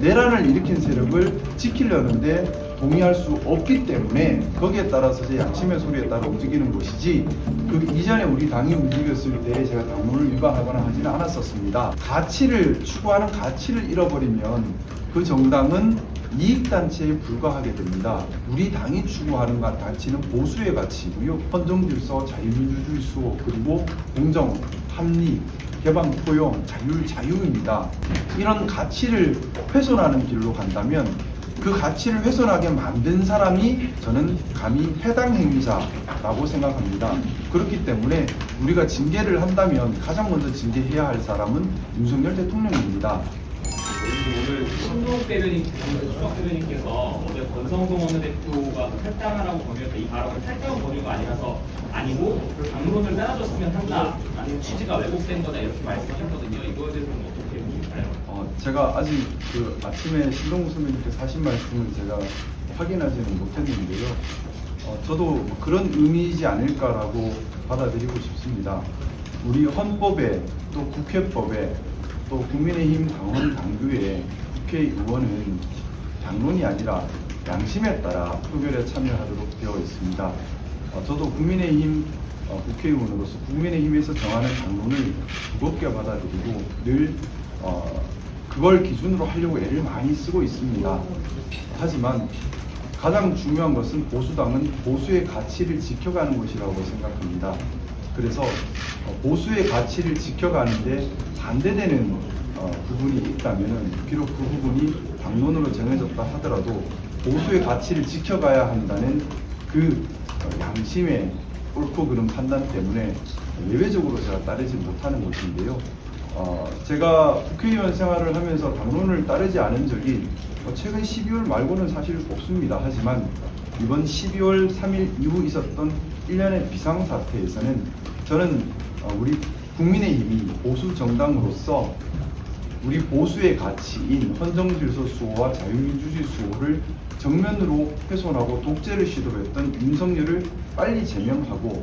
내란을 일으킨 세력을 지키려는데 동의할 수 없기 때문에 거기에 따라서 제 양심의 소리에 따라 움직이는 것이지, 그 이전에 우리 당이 움직였을 때 제가 당론을 위반하거나 하지는 않았었습니다. 가치를 추구하는 가치를 잃어버리면 그 정당은 이익단체에 불과하게 됩니다. 우리 당이 추구하는 가치는 보수의 가치이고요. 헌정질서, 자유민주주의 수호, 그리고 공정, 합리, 개방, 포용, 자유입니다. 이런 가치를 훼손하는 길로 간다면 그 가치를 훼손하게 만든 사람이 저는 감히 해당 행위자라고 생각합니다. 그렇기 때문에 우리가 징계를 한다면 가장 먼저 징계해야 할 사람은 윤석열 대통령입니다. 오늘 신동욱 수석 대변인께서 어제 권성동 원내대표가 탈당하라고 권유했다. 이 발언은 탈당 권유가 아니고 당론을 따라줬으면 한다라는 취지가 왜곡된 거다 이렇게 말씀하셨거든요. 이거에 대해서는 어떻게 보실까요? 제가 아직 아침에 신동욱 선배님께서 하신 말씀을 제가 확인하지는 못했는데요. 저도 그런 의미이지 않을까라고 받아들이고 싶습니다. 우리 헌법에 또 국회법에 또 국민의힘 당원 당규에 국회의원은 당론이 아니라 양심에 따라 표결에 참여하도록 되어 있습니다. 저도 국민의힘 국회의원으로서 국민의힘에서 정하는 당론을 무겁게 받아들이고 늘 그걸 기준으로 하려고 애를 많이 쓰고 있습니다. 하지만 가장 중요한 것은 보수당은 보수의 가치를 지켜가는 것이라고 생각합니다. 그래서 보수의 가치를 지켜가는데 반대되는 부분이 있다면, 비록 그 부분이 당론으로 정해졌다 하더라도 보수의 가치를 지켜가야 한다는 그 양심의 옳고 그른 판단 때문에 예외적으로 제가 따르지 못하는 것인데요. 제가 국회의원 생활을 하면서 당론을 따르지 않은 적이 최근 12월 말고는 사실 없습니다. 하지만 이번 12월 3일 이후 있었던 일련의 비상사태에서는 저는 우리 국민의힘이 보수 정당으로서 우리 보수의 가치인 헌정질서 수호와 자유민주주의 수호를 정면으로 훼손하고 독재를 시도했던 윤석열을 빨리 제명하고,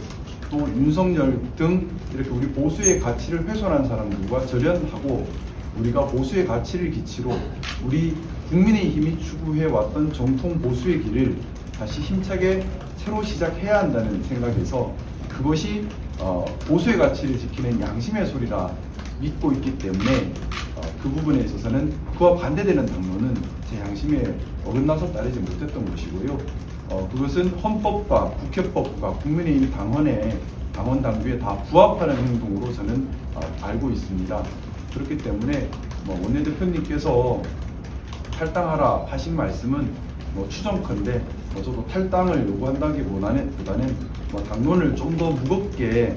또 윤석열 등 이렇게 우리 보수의 가치를 훼손한 사람들과 절연하고, 우리가 보수의 가치를 기치로 우리 국민의힘이 추구해왔던 정통 보수의 길을 다시 힘차게 새로 시작해야 한다는 생각에서, 그것이 보수의 가치를 지키는 양심의 소리다 믿고 있기 때문에 그 부분에 있어서는 그와 반대되는 당론은 제 양심에 어긋나서 따르지 못했던 것이고요. 그것은 헌법과 국회법과 국민의힘 당원 당규에 다 부합하는 행동으로 저는 알고 있습니다. 그렇기 때문에 원내대표님께서 탈당하라 하신 말씀은 추정컨대 저도 탈당을 요구한다기보다는 당론을 좀 더 무겁게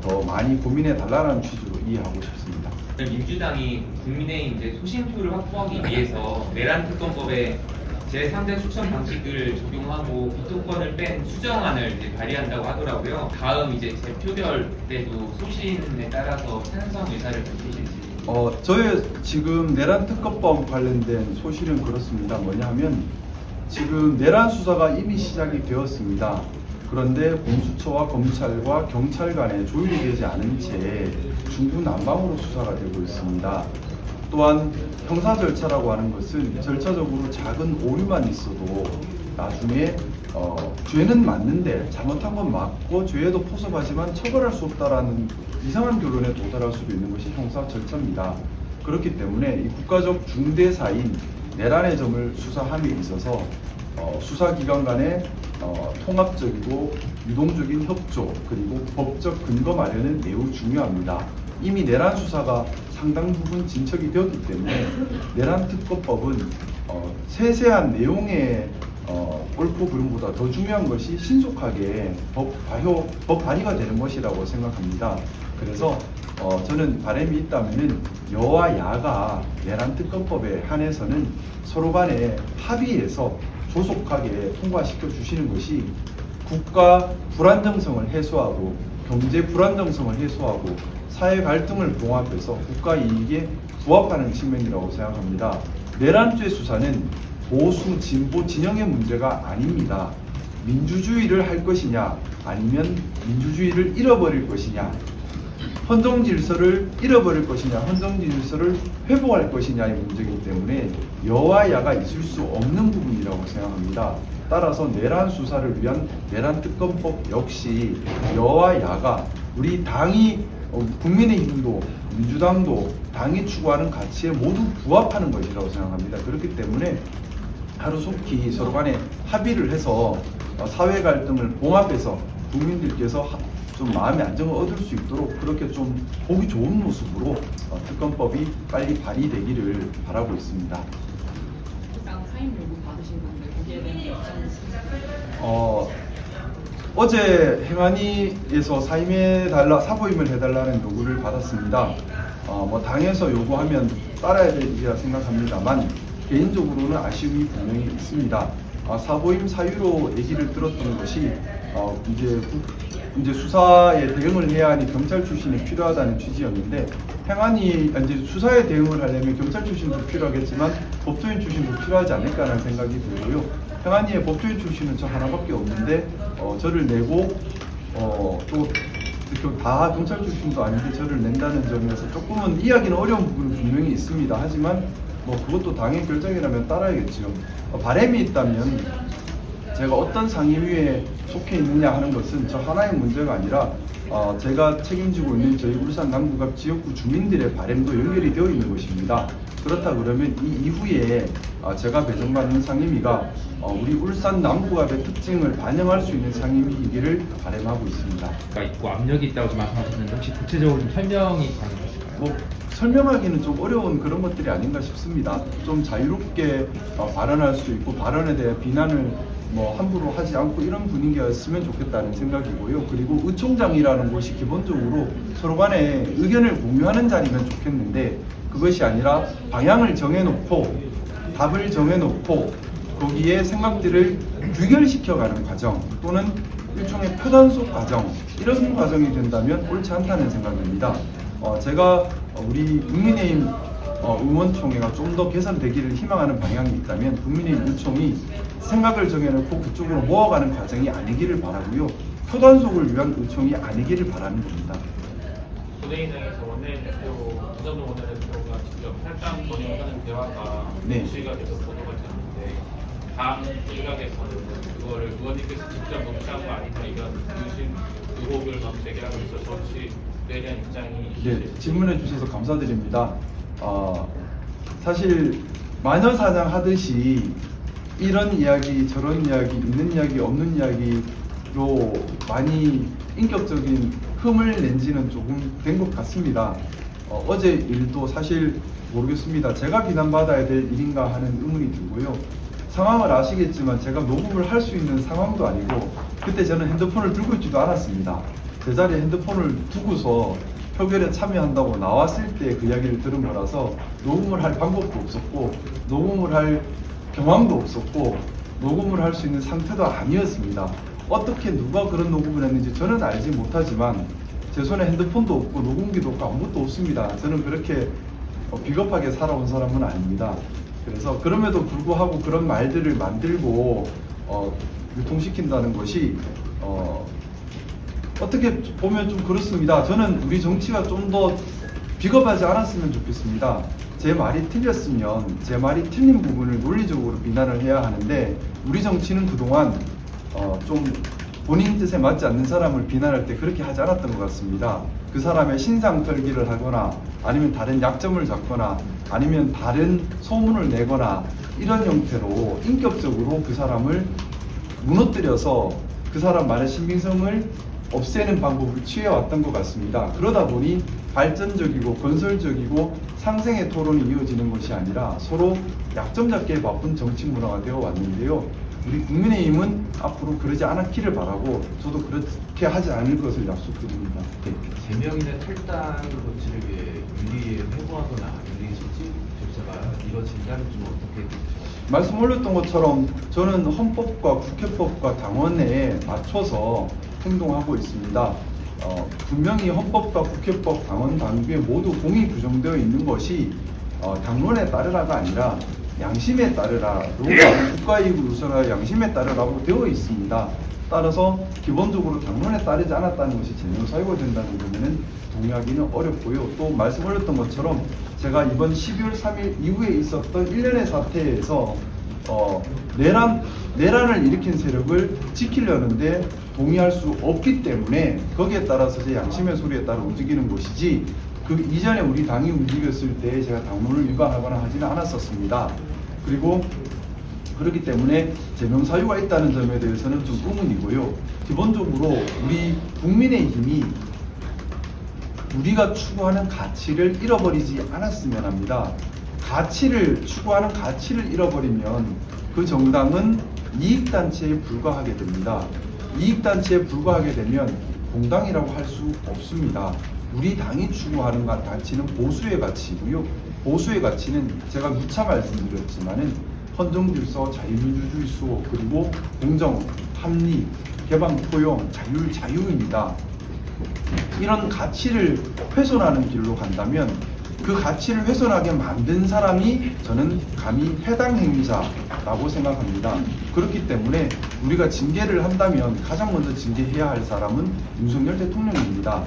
더 많이 고민해 달라는 취지로 이해하고 싶습니다. 민주당이 국민의힘 소신표를 확보하기 위해서 내란 특검법에 제3자 추천 방식을 적용하고 비토권을 뺀 수정안을 발의한다고 하더라고요. 다음 재표결 때도 소신에 따라서 찬성 의사를 밝히실지. 저의 지금 내란 특검법 관련된 소신은 그렇습니다. 뭐냐하면 지금 내란 수사가 이미 시작이 되었습니다. 그런데 공수처와 검찰과 경찰 간에 조율이 되지 않은 채 중구난방으로 수사가 되고 있습니다. 또한 형사 절차라고 하는 것은 절차적으로 작은 오류만 있어도 나중에 죄는 맞는데 잘못한 건 맞고 죄에도 포섭하지만 처벌할 수 없다라는 이상한 결론에 도달할 수도 있는 것이 형사 절차입니다. 그렇기 때문에 이 국가적 중대사인 내란의 점을 수사함에 있어서 수사기관 간의 통합적이고 유동적인 협조, 그리고 법적 근거 마련은 매우 중요합니다. 이미 내란 수사가 상당 부분 진척이 되었기 때문에 내란 특검법은 세세한 내용의 옳고 그름보다 더 중요한 것이 신속하게 법 발의가 되는 것이라고 생각합니다. 그래서 저는 바람이 있다면은 여와 야가 내란 특검법에 한해서는 서로 간에 합의해서 조속하게 통과시켜 주시는 것이 국가 불안정성을 해소하고 경제 불안정성을 해소하고 사회 갈등을 봉합해서 국가 이익에 부합하는 측면이라고 생각합니다. 내란죄 수사는 보수 진보 진영의 문제가 아닙니다. 민주주의를 할 것이냐 아니면 민주주의를 잃어버릴 것이냐, 헌정 질서를 잃어버릴 것이냐, 헌정 질서를 회복할 것이냐의 문제이기 때문에 여와 야가 있을 수 없는 부분이라고 생각합니다. 따라서 내란 수사를 위한 내란 특검법 역시 여와 야가 우리 당이 국민의힘도 민주당도 당이 추구하는 가치에 모두 부합하는 것이라고 생각합니다. 그렇기 때문에 하루속히 서로 간에 합의를 해서 사회 갈등을 봉합해서 국민들께서 좀 마음의 안정을 얻을 수 있도록 그렇게 좀 보기 좋은 모습으로 특검법이 빨리 발의되기를 바라고 있습니다. 일단 사임 요구 받으신 건데 거기에 대한 입장은 어제 행안위에서 사임해달라, 사보임을 해달라는 요구를 받았습니다. 뭐 당에서 요구하면 따라야 될 일이라 생각합니다만 개인적으로는 아쉬움이 분명히 있습니다. 사보임 사유로 얘기를 들었던 것이 이제 수사에 대응을 해야 하니 경찰 출신이 필요하다는 취지였는데 행안위 이제 수사에 대응을 하려면 경찰 출신도 필요하겠지만 법조인 출신도 필요하지 않을까라는 생각이 들고요. 행안위의 법조인 출신은 저 하나밖에 없는데 저를 내고 또 다 경찰 출신도 아닌데 저를 낸다는 점에서 조금은 이해하기는 어려운 부분은 분명히 있습니다. 하지만 뭐 그것도 당의 결정이라면 따라야겠죠. 바람이 있다면 제가 어떤 상임위에 속해 있느냐 하는 것은 저 하나의 문제가 아니라 제가 책임지고 있는 저희 울산 남구갑 지역구 주민들의 바람도 연결이 되어 있는 것입니다. 그렇다 그러면 이 이후에 제가 배정받는 상임위가 우리 울산 남구갑의 특징을 반영할 수 있는 상임위이기를 바람하고 있습니다. 있고 압력이 있다고 말씀하셨는데 혹시 구체적으로 좀 설명이 가능하실까요? 뭐 설명하기는 좀 어려운 그런 것들이 아닌가 싶습니다. 좀 자유롭게 발언할 수 있고 발언에 대해 비난을 뭐 함부로 하지 않고 이런 분위기였으면 좋겠다는 생각이고요. 그리고 의총장이라는 곳이 기본적으로 서로 간에 의견을 공유하는 자리면 좋겠는데 그것이 아니라 방향을 정해놓고 답을 정해놓고 거기에 생각들을 규결시켜가는 과정 또는 일종의 표단속 과정 이런 과정이 된다면 옳지 않다는 생각입니다. 제가 우리 국민의힘 의원총회가 좀 더 개선되기를 희망하는 방향이 있다면 국민의힘 의총이 생각을 정해놓고 그쪽으로 모아가는 과정이 아니기를 바라고요. 표단속을 위한 의총이 아니기를 바라는 겁니다. 국회의장에서 원내대표 김정은 원내대표가 직접 탈당 권유하는 대화가 네. 이슈가 돼서 보도가 됐는데 당 일각에서는 그거를 의원님께서 직접 녹취한 거 아닌가 이런 의심 의혹을 막 제기하고 있어서 혹시 그에 대한 입장이 네, 질문해 주셔서 감사드립니다. 사실 마녀사냥 하듯이 이런 이야기 저런 이야기 있는 이야기 없는 이야기로 많이 인격적인 흠을 낸 지는 조금 된 것 같습니다. 어제 일도 사실 모르겠습니다. 제가 비난받아야 될 일인가 하는 의문이 들고요. 상황을 아시겠지만 제가 녹음을 할 수 있는 상황도 아니고 그때 저는 핸드폰을 들고 있지도 않았습니다. 제 자리에 핸드폰을 두고서 표결에 참여한다고 나왔을 때 그 이야기를 들은 거라서 녹음을 할 방법도 없었고 녹음을 할 경황도 없었고 녹음을 할 수 있는 상태도 아니었습니다. 어떻게 누가 그런 녹음을 했는지 저는 알지 못하지만 제 손에 핸드폰도 없고 녹음기도 없고 아무것도 없습니다. 저는 그렇게 비겁하게 살아온 사람은 아닙니다. 그래서 그럼에도 불구하고 그런 말들을 만들고 유통시킨다는 것이 어떻게 보면 좀 그렇습니다. 저는 우리 정치가 좀 더 비겁하지 않았으면 좋겠습니다. 제 말이 틀렸으면 제 말이 틀린 부분을 논리적으로 비난을 해야 하는데 우리 정치는 그동안 좀 본인 뜻에 맞지 않는 사람을 비난할 때 그렇게 하지 않았던 것 같습니다. 그 사람의 신상 털기를 하거나 아니면 다른 약점을 잡거나 아니면 다른 소문을 내거나 이런 형태로 인격적으로 그 사람을 무너뜨려서 그 사람 말의 신빙성을 없애는 방법을 취해왔던 것 같습니다. 그러다 보니 발전적이고 건설적이고 상생의 토론이 이어지는 것이 아니라 서로 약점 잡기에 바쁜 정치 문화가 되어 왔는데요. 우리 국민의힘은 앞으로 그러지 않기를 바라고 저도 그렇게 하지 않을 것을 약속드립니다. 제명이나 탈당으로 지르게 윤리에 회부하거나 윤리 소집 절차가 이루어진다면 좀 어떻게 보십니까? 말씀 올렸던 것처럼 저는 헌법과 국회법과 당원에 맞춰서 행동하고 있습니다. 분명히 헌법과 국회법, 당원, 당규에 모두 공이 규정되어 있는 것이 당론에 따르라가 아니라 양심에 따르라, 국가이익을 우선하여 양심에 따르라고 되어 있습니다. 따라서 기본적으로 당론에 따르지 않았다는 것이 제명 사유가 된다는 점에는 동의하기는 어렵고요. 또 말씀 올렸던 것처럼 제가 이번 12월 3일 이후에 있었던 일련의 사태에서 내란을 일으킨 세력을 지키려는데 동의할 수 없기 때문에 거기에 따라서 제 양심의 소리에 따라 움직이는 것이지 그 이전에 우리 당이 움직였을 때 제가 당론을 위반하거나 하지는 않았었습니다. 그리고 그렇기 때문에 제명 사유가 있다는 점에 대해서는 좀 의문이고요. 기본적으로 우리 국민의힘이 우리가 추구하는 가치를 잃어버리지 않았으면 합니다. 추구하는 가치를 잃어버리면 그 정당은 이익단체에 불과하게 됩니다. 이익단체에 불과하게 되면 공당이라고 할 수 없습니다. 우리 당이 추구하는 가치는 보수의 가치이고요. 보수의 가치는 제가 누차 말씀드렸지만은 헌정질서, 자유민주주의 수호, 그리고 공정, 합리, 개방, 포용, 자유입니다. 이런 가치를 훼손하는 길로 간다면 그 가치를 훼손하게 만든 사람이 저는 감히 해당 행위자라고 생각합니다. 그렇기 때문에 우리가 징계를 한다면 가장 먼저 징계해야 할 사람은 윤석열 대통령입니다.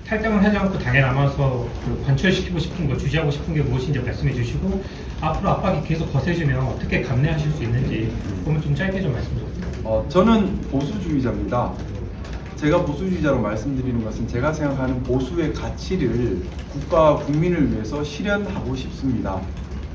탈당을 하지 않고 당에 남아서 관철시키고 싶은 거, 주시하고 싶은 게 무엇인지 말씀해 주시고 앞으로 압박이 계속 거세지면 어떻게 감내하실 수 있는지 그러면 좀 짧게 좀 말씀 좀. 저는 보수주의자입니다. 제가 보수주의자로 말씀드리는 것은 제가 생각하는 보수의 가치를 국가와 국민을 위해서 실현하고 싶습니다.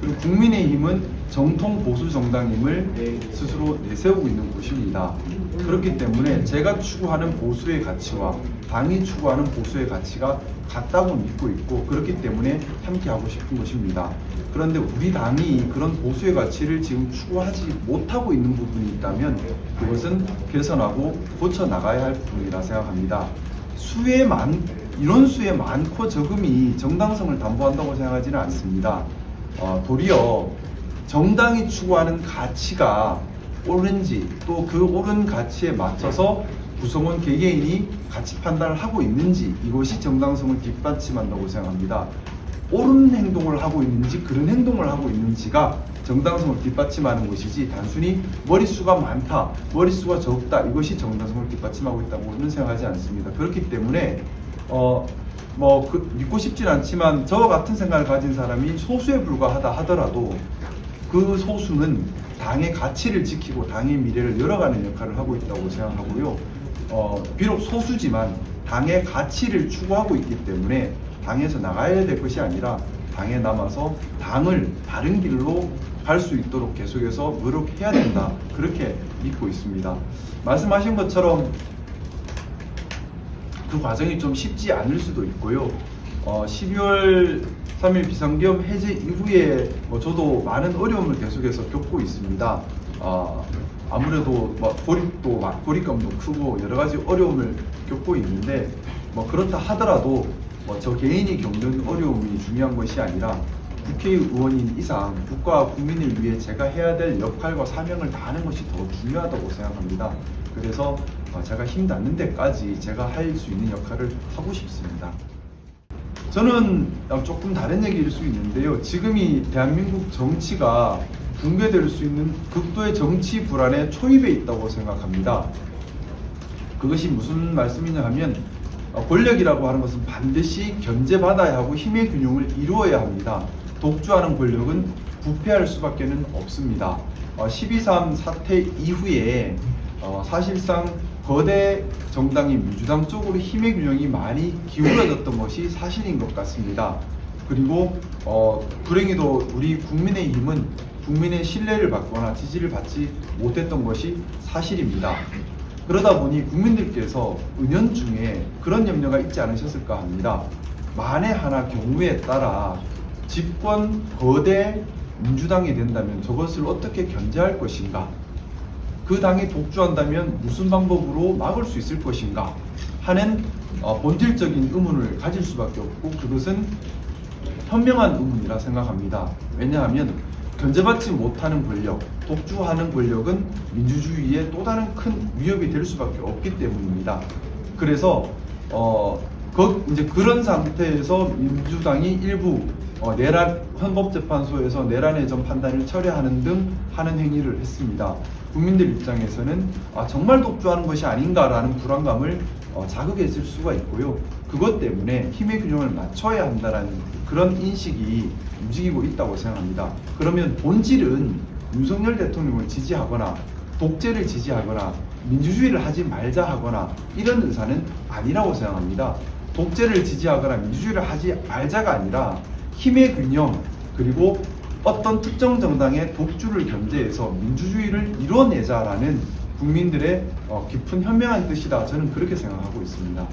그리고 국민의힘은 정통 보수 정당임을 스스로 내세우고 있는 곳입니다. 그렇기 때문에 제가 추구하는 보수의 가치와 당이 추구하는 보수의 가치가 같다고 믿고 있고 그렇기 때문에 함께하고 싶은 것입니다. 그런데 우리 당이 그런 보수의 가치를 지금 추구하지 못하고 있는 부분이 있다면 그것은 개선하고 고쳐 나가야 할 부분이라 생각합니다. 인원수의 많고 적음이 정당성을 담보한다고 생각하지는 않습니다. 도리어 정당이 추구하는 가치가 옳은지 또 그 옳은 가치에 맞춰서 구성원 개개인이 가치 판단을 하고 있는지 이것이 정당성을 뒷받침한다고 생각합니다. 옳은 행동을 하고 있는지 그런 행동을 하고 있는지가 정당성을 뒷받침하는 것이지 단순히 머릿수가 많다, 머릿수가 적다 이것이 정당성을 뒷받침하고 있다고는 생각하지 않습니다. 그렇기 때문에 믿고 싶진 않지만 저와 같은 생각을 가진 사람이 소수에 불과하다 하더라도 그 소수는 당의 가치를 지키고 당의 미래를 열어가는 역할을 하고 있다고 생각하고요. 비록 소수지만 당의 가치를 추구하고 있기 때문에 당에서 나가야 될 것이 아니라 당에 남아서 당을 바른 길로 갈 수 있도록 계속해서 노력해야 된다. 그렇게 믿고 있습니다. 말씀하신 것처럼 그 과정이 좀 쉽지 않을 수도 있고요. 12월 3일 비상계엄 해제 이후에 저도 많은 어려움을 계속해서 겪고 있습니다. 아무래도 고립감도 크고 여러 가지 어려움을 겪고 있는데 그렇다 하더라도 저 개인이 겪는 어려움이 중요한 것이 아니라 국회의원인 이상 국가와 국민을 위해 제가 해야 될 역할과 사명을 다하는 것이 더 중요하다고 생각합니다. 그래서 제가 힘 닿는 데까지 제가 할 수 있는 역할을 하고 싶습니다. 저는 조금 다른 얘기일 수 있는데요. 지금이 대한민국 정치가 붕괴될 수 있는 극도의 정치 불안에 초입에 있다고 생각합니다. 그것이 무슨 말씀이냐 하면 권력이라고 하는 것은 반드시 견제받아야 하고 힘의 균형을 이루어야 합니다. 독주하는 권력은 부패할 수밖에 없습니다. 12.3 사태 이후에 사실상 거대 정당인 민주당 쪽으로 힘의 균형이 많이 기울어졌던 것이 사실인 것 같습니다. 그리고 불행히도 우리 국민의힘은 국민의 신뢰를 받거나 지지를 받지 못했던 것이 사실입니다. 그러다 보니 국민들께서 은연중에 그런 염려가 있지 않으셨을까 합니다. 만에 하나 경우에 따라 집권 거대 민주당이 된다면 저것을 어떻게 견제할 것인가? 그 당이 독주한다면 무슨 방법으로 막을 수 있을 것인가? 하는 본질적인 의문을 가질 수밖에 없고 그것은 현명한 의문이라 생각합니다. 왜냐하면 견제받지 못하는 권력, 독주하는 권력은 민주주의에 또 다른 큰 위협이 될 수밖에 없기 때문입니다. 그래서 이제 그런 상태에서 민주당이 일부 헌법재판소에서 내란의 전 판단을 철회하는 등 하는 행위를 했습니다. 국민들 입장에서는 정말 독주하는 것이 아닌가라는 불안감을 자극했을 수가 있고요. 그것 때문에 힘의 균형을 맞춰야 한다는 그런 인식이 움직이고 있다고 생각합니다. 그러면 본질은 윤석열 대통령을 지지하거나 독재를 지지하거나 민주주의를 하지 말자 하거나 이런 의사는 아니라고 생각합니다. 독재를 지지하거나 민주주의를 하지 말자가 아니라 힘의 균형 그리고 어떤 특정 정당의 독주를 견제해서 민주주의를 이뤄내자라는 국민들의 깊은 현명한 뜻이다. 저는 그렇게 생각하고 있습니다.